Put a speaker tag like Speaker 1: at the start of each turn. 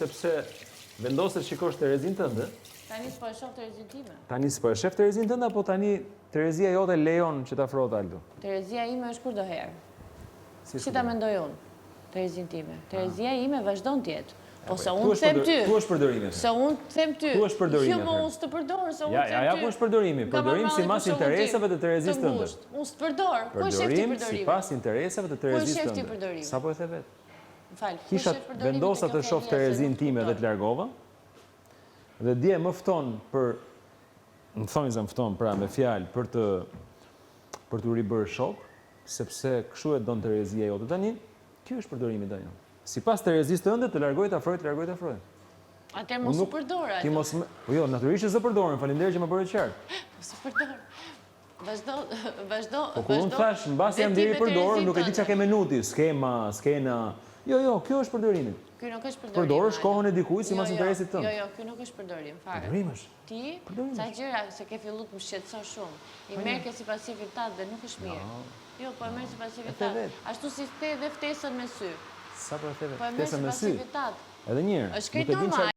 Speaker 1: sepse vendosë të shikosh Terezin tënde.
Speaker 2: Tani s'po e shoh Terezin time.
Speaker 1: Tani s'po e shef Terezin tënde, apo tani Terezia jote lejon që ta afrohet Aldo?
Speaker 2: Terezia ime është kudoherë.
Speaker 1: Si
Speaker 2: ta mendoj unë, Terezin time. Terezia ime vazhdon të jetë. Po se
Speaker 1: Tu
Speaker 2: unë them ty.
Speaker 1: Tu është përdorimi.
Speaker 2: Se unë them ty.
Speaker 1: Tu është përdorimi.
Speaker 2: Jo, unë s'të përdor, se unë them ty.
Speaker 1: Ja, ku është përdorimi? Përdorim sipas interesave të Terezis tënde.
Speaker 2: Unë s'të përdor. Ku është shef ti përdorimi?
Speaker 1: Përdorim sipas interesave të Terezis tënde.
Speaker 2: Ku është shef ti përdorimi?
Speaker 1: Sa po e the vet?
Speaker 2: Fal.
Speaker 1: Kisha vendosa të shoh Terezin time dhe të largova. Dhe dje më fton për më thonë se më fton pra me fjalë për të ribërë shok, sepse kështu e don Terezia jote tani. Ky është përdorimi tani. Sipas Terezis tënde të largoj të afroj.
Speaker 2: Atëherë mos u përdor.
Speaker 1: Ti mos po jo, natyrisht se përdoren, faleminderit që më bëre qartë.
Speaker 2: Mos u përdor. Vazhdo.
Speaker 1: Po kur unë thash, mbasi jam deri përdor, nuk e di çka ke menuti, skena. Jo, kjo është përdorimi.
Speaker 2: Ky nuk është përdorim.
Speaker 1: Përdorësh kohën e dikujt sipas interesit tënd.
Speaker 2: Jo, ky nuk është përdorim fare.
Speaker 1: Përdorim është.
Speaker 2: Ti sa gjëra se ke filluar të më shqetëson shumë. I merr ke sipas civitat dhe nuk është mirë. Jo, po e merr sipas civitat. Ashtu si the dhe ftesën me sy.
Speaker 1: Sa për the
Speaker 2: Po e merr sipas civitat.
Speaker 1: Edhe një herë.
Speaker 2: Është krejt normal,